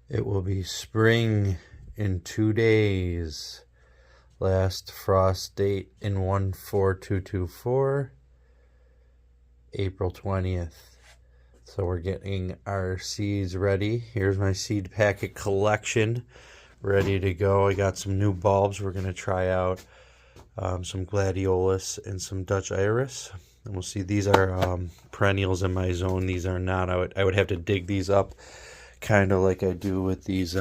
It will be spring in 2 days. Last frost date in 14224, April 20th. So we're getting our seeds ready. Here's my seed packet collection ready to go. I got some new bulbs we're going to try out. Some gladiolus and some Dutch iris. And we'll see, these are perennials in my zone. These are not. I would have to dig these up, kind of like I do with these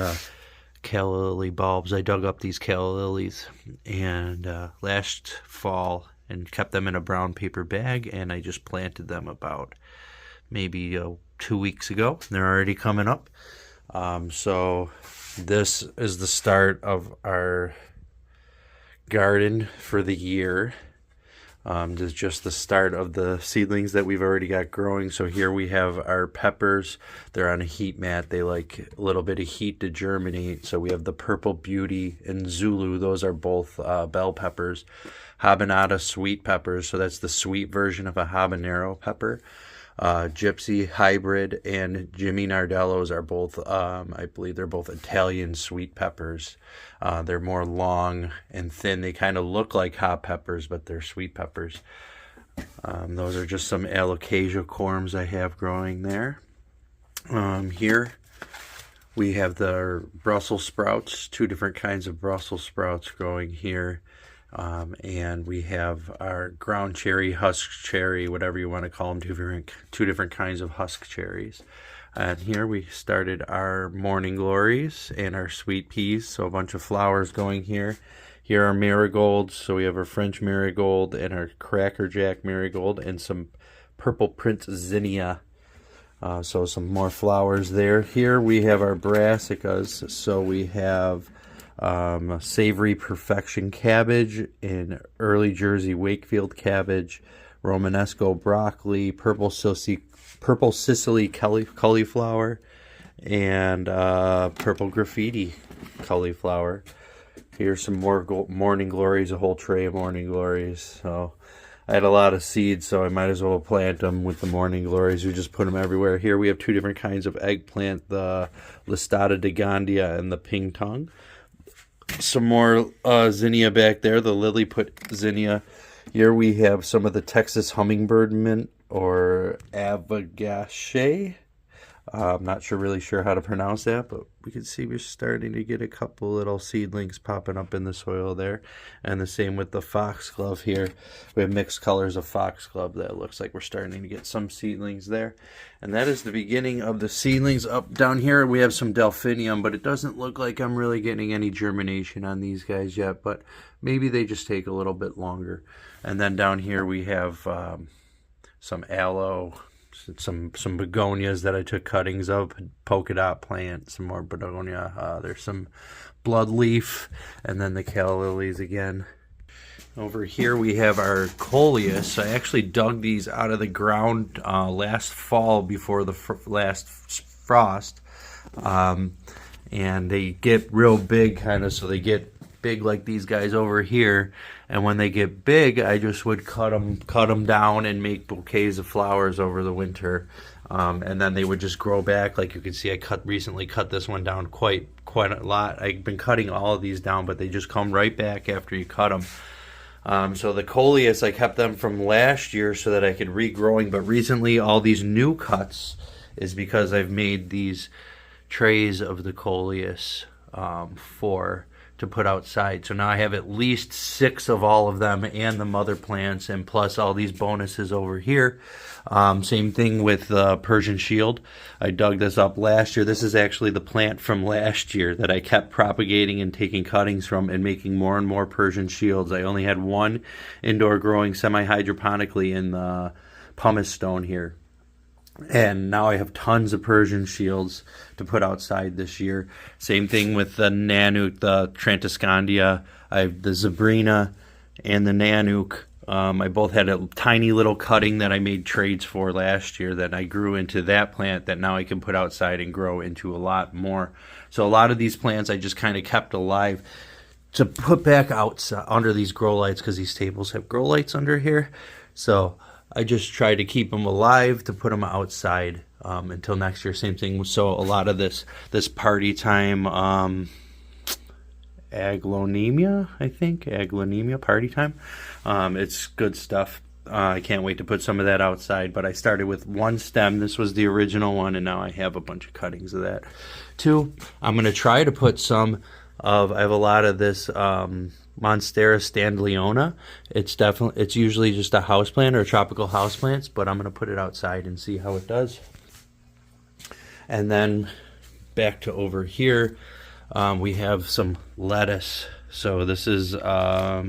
calla lily bulbs. I dug up these calla lilies and last fall and kept them in a brown paper bag, and I just planted them about maybe 2 weeks ago. They're already coming up. So this is the start of our garden for the year. This is just the start of the seedlings that we've already got growing. So here we have our peppers. They're on a heat mat. They like a little bit of heat to germinate. So we have the Purple Beauty and Zulu. Those are both bell peppers. Habanada sweet peppers. So that's the sweet version of a habanero pepper. Gypsy Hybrid and Jimmy Nardellos are both, I believe they're both Italian sweet peppers. They're more long and thin. They kind of look like hot peppers, but they're sweet peppers. Those are just some alocasia corms I have growing there. Here we have the Brussels sprouts, 2 different kinds of Brussels sprouts growing here. And we have our ground cherry, husk cherry, whatever you want to call them, 2 different kinds of husk cherries. And here we started our morning glories and our sweet peas, so a bunch of flowers going here. Here are marigolds, so we have our French marigold and our crackerjack marigold and some purple prince zinnia. So some more flowers there. Here we have our brassicas, so we have Savory Perfection cabbage and Early Jersey Wakefield cabbage, Romanesco broccoli, Purple Sicily cauliflower, and Purple Graffiti cauliflower. Here's some more morning glories, a whole tray of morning glories. So I had a lot of seeds, so I might as well plant them with the morning glories. We just put them everywhere. Here we have 2 different kinds of eggplant, the Listata de Gandia and the Ping Tongue. Some more zinnia back there, the Lilliput zinnia. Here we have some of the Texas hummingbird mint, or Avagache. I'm not really sure how to pronounce that, but we can see we're starting to get a couple little seedlings popping up in the soil there. And the same with the foxglove here. We have mixed colors of foxglove that looks like we're starting to get some seedlings there. And that is the beginning of the seedlings. Up down here we have some delphinium, but it doesn't look like I'm really getting any germination on these guys yet, but maybe they just take a little bit longer. And then down here we have some aloe, some begonias that I took cuttings of, polka dot plant, some more begonia. There's some blood leaf, and then the calla lilies again. Over here we have our coleus. I actually dug these out of the ground last fall before the last frost, and they get real big, kind of, so they get big like these guys over here. And when they get big, I just would cut them down and make bouquets of flowers over the winter, and then they would just grow back. Like you can see, I recently cut this one down quite a lot. I've been cutting all of these down, but they just come right back after you cut them. So the coleus, I kept them from last year so that I could regrowing, but recently all these new cuts is because I've made these trays of the coleus to put outside. So now I have at least 6 of all of them and the mother plants, and plus all these bonuses over here. Same thing with Persian Shield. I dug this up last year. This is actually the plant from last year that I kept propagating and taking cuttings from and making more and more Persian Shields. I only had 1 indoor growing semi-hydroponically in the pumice stone here. And now I have tons of Persian Shields to put outside this year. Same thing with the Nanook, the Trantiscandia. I have the Zabrina and the Nanook. I both had a tiny little cutting that I made trades for last year that I grew into that plant that now I can put outside and grow into a lot more. So a lot of these plants I just kind of kept alive to put back out under these grow lights, because these tables have grow lights under here. So I just try to keep them alive to put them outside until next year. Same thing. So a lot of this party time aglaonemia, I think, aglaonemia party time. It's good stuff. I can't wait to put some of that outside, but I started with one stem. This was the original one, and now I have a bunch of cuttings of that too. I'm going to try to put some of, I have a lot of this Monstera standleona. It's usually just a houseplant or a tropical houseplants, but I'm going to put it outside and see how it does. And then back to over here, we have some lettuce. So this is a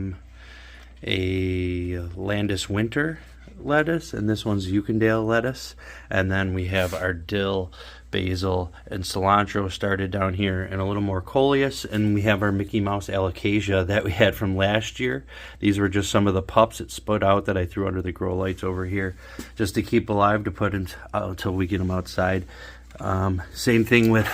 Landis Winter lettuce, and this one's Yukondale lettuce. And then we have our dill, basil, and cilantro started down here, and a little more coleus. And we have our Mickey Mouse alocasia that we had from last year. These were just some of the pups that split out that I threw under the grow lights over here just to keep alive, to put in until we get them outside. Same thing with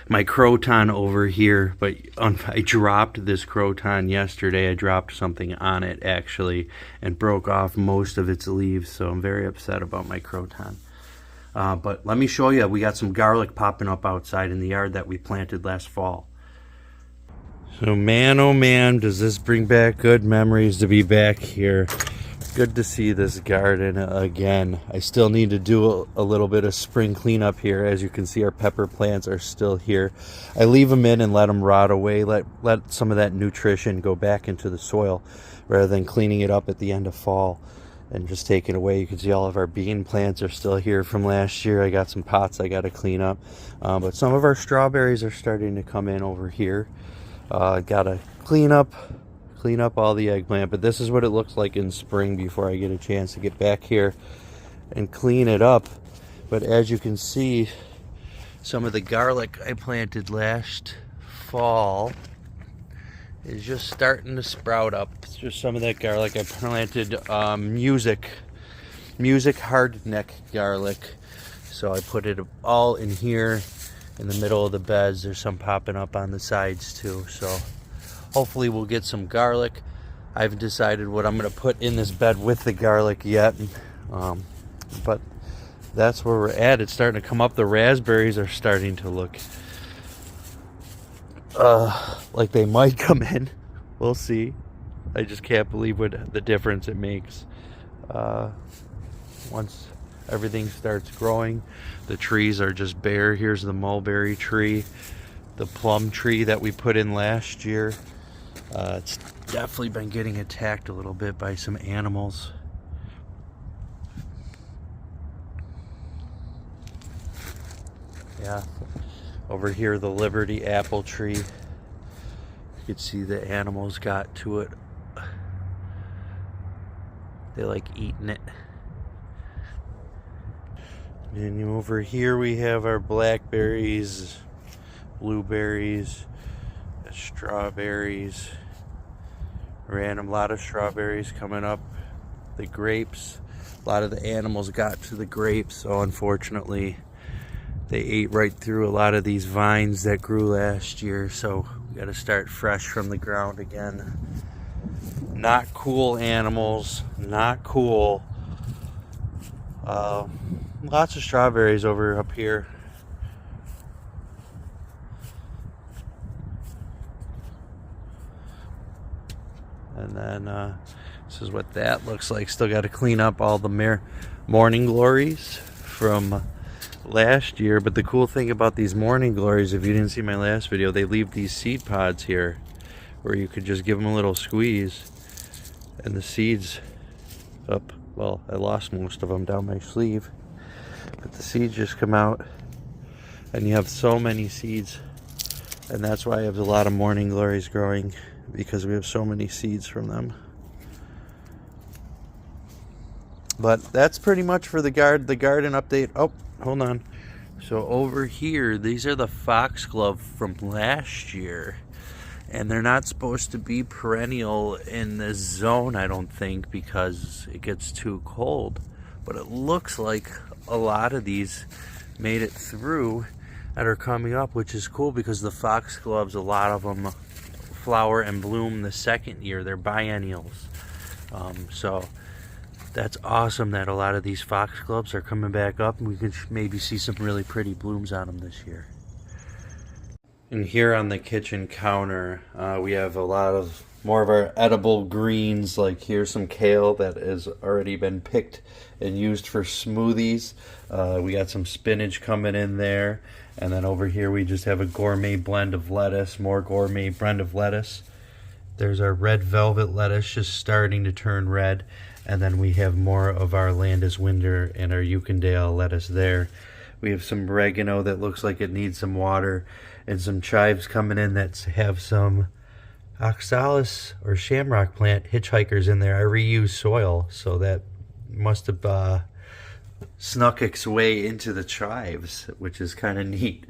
my croton over here, but I dropped this croton yesterday. I dropped something on it actually and broke off most of its leaves, so I'm very upset about my croton. But let me show you, we got some garlic popping up outside in the yard that we planted last fall. So man, oh man, does this bring back good memories to be back here. Good to see this garden again. I still need to do a little bit of spring cleanup here. As you can see, our pepper plants are still here. I leave them in and let them rot away, let some of that nutrition go back into the soil rather than cleaning it up at the end of fall and just take it away. You can see all of our bean plants are still here from last year. I got some pots I got to clean up, but some of our strawberries are starting to come in over here. Got to clean up all the eggplant, but this is what it looks like in spring before I get a chance to get back here and clean it up. But as you can see, some of the garlic I planted last fall is just starting to sprout up. It's just some of that garlic. I planted music hardneck garlic, so I put it all in here in the middle of the beds. There's some popping up on the sides too, so hopefully we'll get some garlic. I haven't decided what I'm going to put in this bed with the garlic yet, but that's where we're at. It's starting to come up. The raspberries are starting to look like they might come in. We'll see. I just can't believe what the difference it makes. Once everything starts growing, the trees are just bare. Here's the mulberry tree, the plum tree that we put in last year. It's definitely been getting attacked a little bit by some animals. Yeah, over here the Liberty apple tree. You can see the animals got to it. They like eating it. And over here we have our blackberries, blueberries, strawberries. Random lot of strawberries coming up. The grapes, a lot of the animals got to the grapes, so unfortunately they ate right through a lot of these vines that grew last year, so we got to start fresh from the ground again. Not cool animals, not cool. Lots of strawberries over up here. And then this is what that looks like. Still got to clean up all the morning glories from last year. But the cool thing about these morning glories, if you didn't see my last video, they leave these seed pods here where you could just give them a little squeeze and the seeds up. Well, I lost most of them down my sleeve, but the seeds just come out and you have so many seeds. And that's why I have a lot of morning glories growing, because we have so many seeds from them. But that's pretty much for the garden update. Oh, hold on. So over here, these are the foxglove from last year, and they're not supposed to be perennial in this zone, I don't think, because it gets too cold. But it looks like a lot of these made it through and are coming up, which is cool, because the foxgloves, a lot of them flower and bloom the second year. They're biennials. So That's awesome that a lot of these foxgloves are coming back up, and we can maybe see some really pretty blooms on them this year. And here on the kitchen counter, we have a lot of more of our edible greens. Like here's some kale that has already been picked and used for smoothies. We got some spinach coming in there. And then over here we just have a gourmet blend of lettuce, more gourmet blend of lettuce. There's our red velvet lettuce just starting to turn red. And then we have more of our Landis Winder and our Yukondale lettuce there. We have some oregano that looks like it needs some water, and some chives coming in that have some oxalis or shamrock plant hitchhikers in there. I reuse soil, so that must have snuck its way into the chives, which is kind of neat.